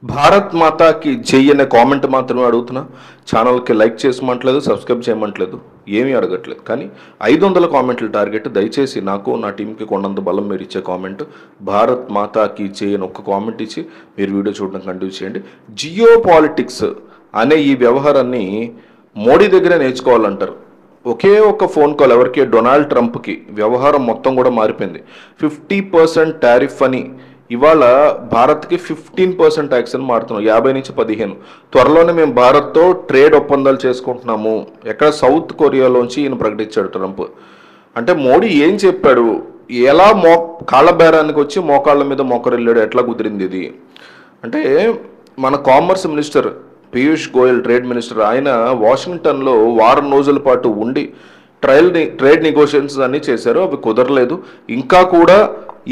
భారత్ మాతాకి జై అనే కామెంట్ మాత్రమే అడుగుతున్నా. ఛానల్కి లైక్ చేసమంటలేదు, సబ్స్క్రైబ్ చేయమంటలేదు, ఏమీ అడగట్లేదు. కానీ 500 కామెంట్లు టార్గెట్. దయచేసి నాకు నా టీంకి కొండంత బలం మీరు ఇచ్చే కామెంట్ భారత్ మాతాకి జై అని ఒక్క కామెంట్ ఇచ్చి మీరు వీడియో చూడడం కంటిన్యూ చేయండి. జియో పాలిటిక్స్ అనే ఈ వ్యవహారాన్ని మోడీ దగ్గరే నేర్చుకోవాలంటారు. ఒకే ఒక ఫోన్ కాల్ ఎవరికి, డొనాల్డ్ ట్రంప్కి వ్యవహారం మొత్తం కూడా మారిపోయింది. 50% టారిఫ్ అని ఇవాళ భారత్కి 15% ట్యాక్స్ అని మారుతున్నాం, 50 నుంచి 15. త్వరలోనే మేము భారత్తో ట్రేడ్ ఒప్పందాలు చేసుకుంటున్నాము. ఎక్కడ సౌత్ కొరియాలోంచి ఈయన ప్రకటించాడు ట్రంప్. అంటే మోడీ ఏం చెప్పాడు, ఎలా కాళ్ళ బేరానికి వచ్చి మోకాళ్ళ మీద మోకరిల్లాడు, ఎట్లా కుదిరింది ఇది అంటే, మన commerce minister Piyush Goyal, trade minister, ఆయన వాషింగ్టన్లో వారం రోజుల పాటు ఉండి ట్రేడ్ నెగోషియేషన్స్ అన్నీ చేశారు. అవి కుదరలేదు. ఇంకా కూడా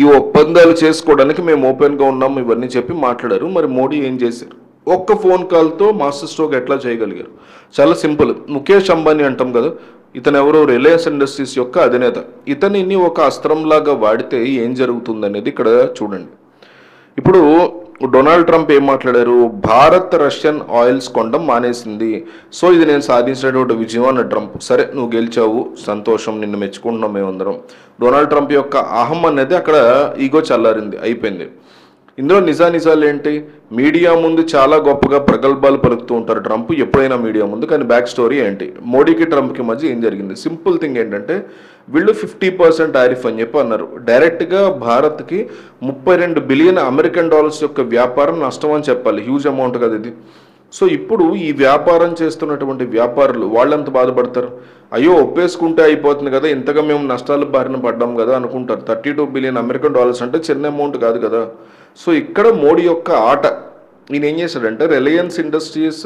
ఈ ఒప్పందాలు చేసుకోవడానికి మేము ఓపెన్గా ఉన్నాం ఇవన్నీ చెప్పి మాట్లాడారు. మరి మోడీ ఏం చేశారు? ఒక్క ఫోన్ కాల్తో మాస్టర్ స్ట్రోక్ ఎట్లా చేయగలిగారు? చాలా సింపుల్. ముఖేష్ అంబానీ అంటాం కదా, ఇతను ఎవరో రిలయన్స్ ఇండస్ట్రీస్ యొక్క అధినేత. ఇతనిని ఒక అస్త్రంలాగా వాడితే ఏం జరుగుతుంది అనేది ఇక్కడ చూడండి. ఇప్పుడు డొనాల్డ్ ట్రంప్ ఏం మాట్లాడారు, భారత్ రష్యన్ ఆయిల్స్ కొనడం మానేసింది, సో ఇది నేను సాధించినటువంటి విజయం అన్న ట్రంప్. సరే, నువ్వు గెలిచావు, సంతోషం, నిన్ను మెచ్చుకుంటున్నాం మేమందరం. డొనాల్డ్ ట్రంప్ యొక్క అహం అనేది అక్కడ ఈగో చల్లారింది, అయిపోయింది. ఇందులో నిజాలు ఏంటి? మీడియా ముందు చాలా గొప్పగా ప్రగల్భాలు పలుకుతూ ఉంటారు ట్రంప్ ఎప్పుడైనా మీడియా ముందు. కానీ బ్యాక్ స్టోరీ ఏంటి, మోడీకి ట్రంప్కి మధ్య ఏం జరిగింది? సింపుల్ థింగ్ ఏంటంటే, వీళ్ళు 50% టారిఫ్ అని చెప్పి అన్నారు. డైరెక్ట్గా భారత్కి 32 బిలియన్ అమెరికన్ డాలర్స్ యొక్క వ్యాపారం నష్టం అని చెప్పాలి. హ్యూజ్ అమౌంట్ కదా ఇది. సో ఇప్పుడు ఈ వ్యాపారం చేస్తున్నటువంటి వ్యాపారులు వాళ్ళంత బాధపడతారు. అయ్యో, ఒప్పేసుకుంటే అయిపోతుంది కదా, ఇంతగా మేము నష్టాలు బారిన పడ్డాం కదా అనుకుంటారు. 32 బిలియన్ అమెరికన్ డాలర్స్ అంటే చిన్న అమౌంట్ కాదు కదా. సో ఇక్కడ మోడీ యొక్క ఆట, ఈయన ఏం చేశాడంటే, రిలయన్స్ ఇండస్ట్రీస్,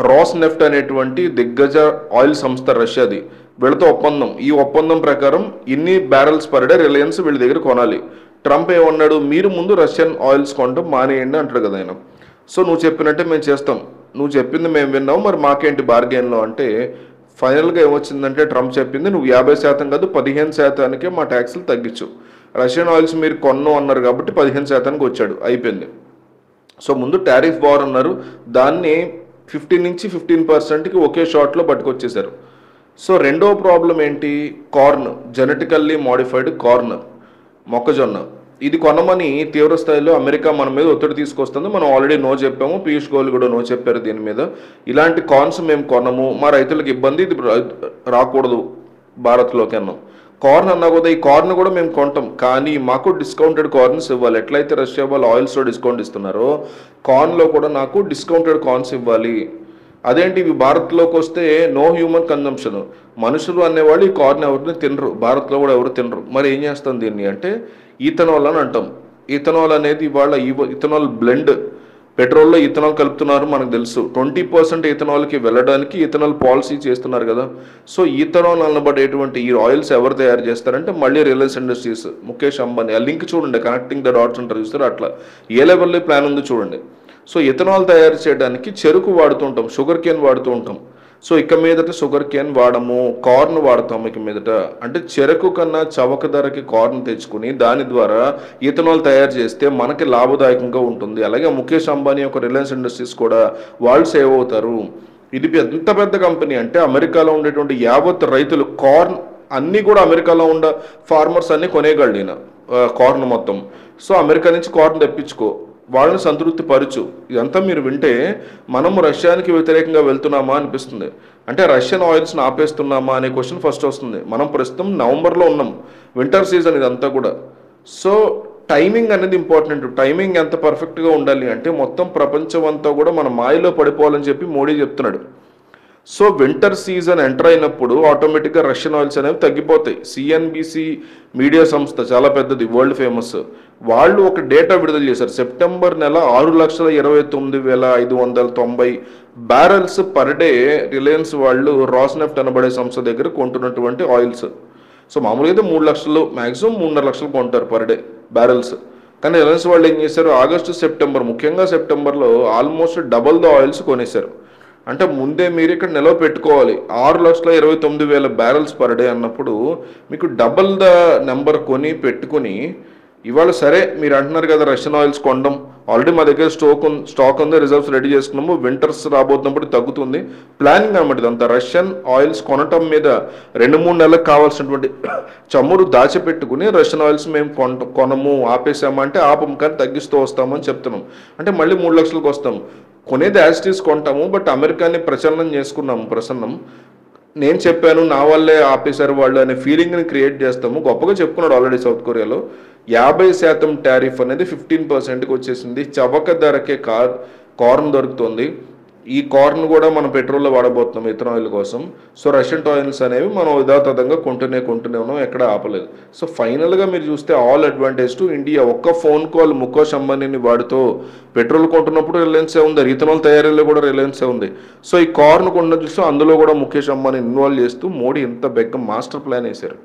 రాస్ నెఫ్ట్ అనేటువంటి దిగ్గజ ఆయిల్ సంస్థ రష్యాది, వీళ్ళతో ఒప్పందం. ఈ ఒప్పందం ప్రకారం ఇన్ని బ్యారెల్స్ పర్ డే రిలయన్స్ వీళ్ళ దగ్గర కొనాలి. ట్రంప్ ఏమన్నాడు, మీరు ముందు రష్యన్ ఆయిల్స్ కొనడం మానేయండి అంటాడు కదా ఆయన. సో నువ్వు చెప్పినట్టే మేము చేస్తాం, నువ్వు చెప్పింది మేము విన్నావు, మరి మాకేంటి బార్గెన్లో అంటే, ఫైనల్గా ఏమొచ్చిందంటే, ట్రంప్ చెప్పింది నువ్వు 50% కాదు 15%కే మా ట్యాక్స్లు తగ్గించు. రష్యన్ ఆయిల్స్ మీరు కొన్ను అన్నారు కాబట్టి 15%కి వచ్చాడు, అయిపోయింది. సో ముందు టారిఫ్ వార్ అన్నారు, దాన్ని 15 నుంచి 15%కి ఒకే షాట్లో పట్టుకొచ్చేశారు. సో రెండో ప్రాబ్లం ఏంటి, కార్న్, జెనెటికల్లీ మోడిఫైడ్ కార్న్, మొక్కజొన్న. ఇది కొనమని తీవ్ర స్థాయిలో అమెరికా మన మీద ఒత్తిడి తీసుకొస్తుంది. మనం ఆల్రెడీ నో చెప్పాము, పీయూష్ గోయల్ కూడా నో చెప్పారు దీని మీద. ఇలాంటి కార్న్స్ మేము కొనము, మా రైతులకు ఇబ్బంది, ఇది రాకూడదు భారత్లోకి అన్నాం. కార్న్ అన్నా కూడా, ఈ కార్న్ కూడా మేము కొంటాం, కానీ మాకు డిస్కౌంటెడ్ కార్న్స్ ఇవ్వాలి. ఎట్లయితే రష్యా వాళ్ళు ఆయిల్స్లో డిస్కౌంట్ ఇస్తున్నారో, కార్న్లో కూడా నాకు డిస్కౌంటెడ్ కార్న్స్ ఇవ్వాలి. అదేంటి, ఇవి భారత్లోకి వస్తే నో హ్యూమన్ కన్జంప్షన్, మనుషులు అనేవాళ్ళు ఈ కార్న్ ఎవరిని తినరు, భారత్లో కూడా ఎవరు తినరు. మరి ఏం చేస్తాం దీన్ని అంటే, ఈథనాల్ అని అంటాం. ఈథనాల్ అనేది ఇవాళ ఇథనాల్ బ్లెండ్, పెట్రోల్లో ఇథనాల్ కలుపుతున్నారు మనకు తెలుసు. 20% ఇథనాల్కి వెళ్ళడానికి ఇథనాల్ పాలసీ చేస్తున్నారు కదా. సో ఈథనాల్ అనబడేటువంటి ఈ ఆయిల్స్ ఎవరు తయారు చేస్తారంటే, మళ్ళీ రిలయన్స్ ఇండస్ట్రీస్, ముఖేష్ అంబానీ. ఆ లింక్ చూడండి, కనెక్టింగ్ ద డాట్స్ అంటారు చూస్తారు, అట్లా ఏ లెవెల్లో ప్లాన్ ఉందో చూడండి. సో ఇథనాల్ తయారు చేయడానికి చెరుకు వాడుతూ ఉంటాం, షుగర్ కేన్ వాడుతూ ఉంటాం. సో ఇక మీదట షుగర్ కేన్ వాడము, కార్న్ వాడతాం ఇక మీదట. అంటే చెరకు కన్నా చవక ధరకి కార్న్ తెచ్చుకుని దాని ద్వారా ఇథనాల్ తయారు చేస్తే మనకి లాభదాయకంగా ఉంటుంది. అలాగే ముఖేష్ అంబానీ యొక్క రిలయన్స్ ఇండస్ట్రీస్ కూడా వాళ్ళు సేవ్ అవుతారు. ఇది ఎంత పెద్ద కంపెనీ అంటే, అమెరికాలో ఉండేటువంటి యావత్ రైతులు కార్న్ అన్నీ కూడా అమెరికాలో ఉన్న ఫార్మర్స్ అన్నీ కొనేయగలడు ఈయన కార్న్ మొత్తం. సో అమెరికా నుంచి కార్న్ తెప్పించుకో, వాళ్ళని సంతృప్తి పరచు. ఇదంతా మీరు వింటే మనము రష్యానికి వ్యతిరేకంగా వెళ్తున్నామా అనిపిస్తుంది. అంటే రష్యన్ ఆయిల్స్ని ఆపేస్తున్నామా అనే క్వశ్చన్ ఫస్ట్ వస్తుంది. మనం ప్రస్తుతం నవంబర్లో ఉన్నాం, వింటర్ సీజన్ ఇదంతా కూడా. సో టైమింగ్ అనేది ఇంపార్టెంట్. టైమింగ్ ఎంత పర్ఫెక్ట్గా ఉండాలి అంటే, మొత్తం ప్రపంచం అంతా కూడా మన మాయలో పడిపోవాలని చెప్పి మోడీ చెప్తున్నాడు. సో వింటర్ సీజన్ ఎంటర్ అయినప్పుడు ఆటోమేటిక్గా రష్యన్ ఆయిల్స్ అనేవి తగ్గిపోతాయి. సిఎన్బిసి మీడియా సంస్థ, చాలా పెద్దది, వరల్డ్ ఫేమస్, వాళ్ళు ఒక డేటా విడుదల చేశారు. సెప్టెంబర్ నెల 6,29,590 బ్యారెల్స్ పర్ డే రిలయన్స్ వాళ్ళు రాస్నెఫ్ట్ అనబడే సంస్థ దగ్గర కొంటున్నటువంటి ఆయిల్స్. సో మామూలుగా అయితే 3 లక్షలు, మ్యాక్సిమం 3.5 లక్షలు కొంటారు పర్ డే బ్యారెల్స్. కానీ రిలయన్స్ వాళ్ళు ఏం చేశారు, ఆగస్టు సెప్టెంబర్, ముఖ్యంగా సెప్టెంబర్లో ఆల్మోస్ట్ డబల్ ద ఆయిల్స్ కొనేశారు. అంటే ముందే మీరు ఇక్కడ నిలవ పెట్టుకోవాలి. 6,29,000 బ్యారెల్స్ పర్ డే అన్నప్పుడు మీకు డబల్ ద నెంబర్ కొని పెట్టుకుని ఇవాళ సరే మీరు అంటున్నారు కదా రష్యన్ ఆయిల్స్ కొనడం, ఆల్రెడీ మా దగ్గర స్టాక్ ఉంది, రిజర్వ్స్ రెడీ చేసుకున్నాము, వింటర్స్ రాబోతున్నప్పుడు తగ్గుతుంది, ప్లానింగ్ అనమాట ఇదంతా. రష్యన్ ఆయిల్స్ కొనటం మీద 2-3 నెలలకు కావాల్సినటువంటి చమురు దాచిపెట్టుకుని రష్యన్ ఆయిల్స్ మేము కొనము ఆపేసామంటే ఆపం, కానీ తగ్గిస్తూ వస్తామని చెప్తున్నాం. అంటే మళ్ళీ 3 లక్షలకు వస్తాం. కొనేది యాజిటీస్ కొంటాము, బట్ అమెరికాని ప్రచలనం చేసుకున్నాము. ప్రసన్నం నేను చెప్పాను నా వాళ్ళే ఆపేశారు వాళ్ళు అనే ఫీలింగ్ని క్రియేట్ చేస్తాము. గొప్పగా చెప్పుకున్నాడు ఆల్రెడీ సౌత్ కొరియాలో 50% టారిఫ్ అనేది 15%కి వచ్చేసింది. చవక ధరకే కార్న్ దొరుకుతుంది. ఈ కార్న్ కూడా మనం పెట్రోల్లో వాడబోతున్నాం ఇథనాయిల్ కోసం. సో రష్యన్ ఆయిల్స్ అనేవి మనం యథాతథంగా కొంటూనే ఉన్నాం, ఎక్కడ ఆపలేదు. సో ఫైనల్గా మీరు చూస్తే ఆల్ అడ్వాంటేజ్ టు ఇండియా. ఒక్క ఫోన్ కాల్ ముఖేష్ అంబానీని వాడుతూ పెట్రోల్ కొంటున్నప్పుడు రిలయన్సే ఉంది, ఇథనాల్ తయారీలో కూడా రిలయన్సే ఉంది. సో ఈ కార్న్ కొండ చూస్తూ అందులో కూడా ముఖేష్ అంబానీ ఇన్వాల్వ్ చేస్తూ మోడీ ఇంత బెగ్గ మాస్టర్ ప్లాన్ వేశారు.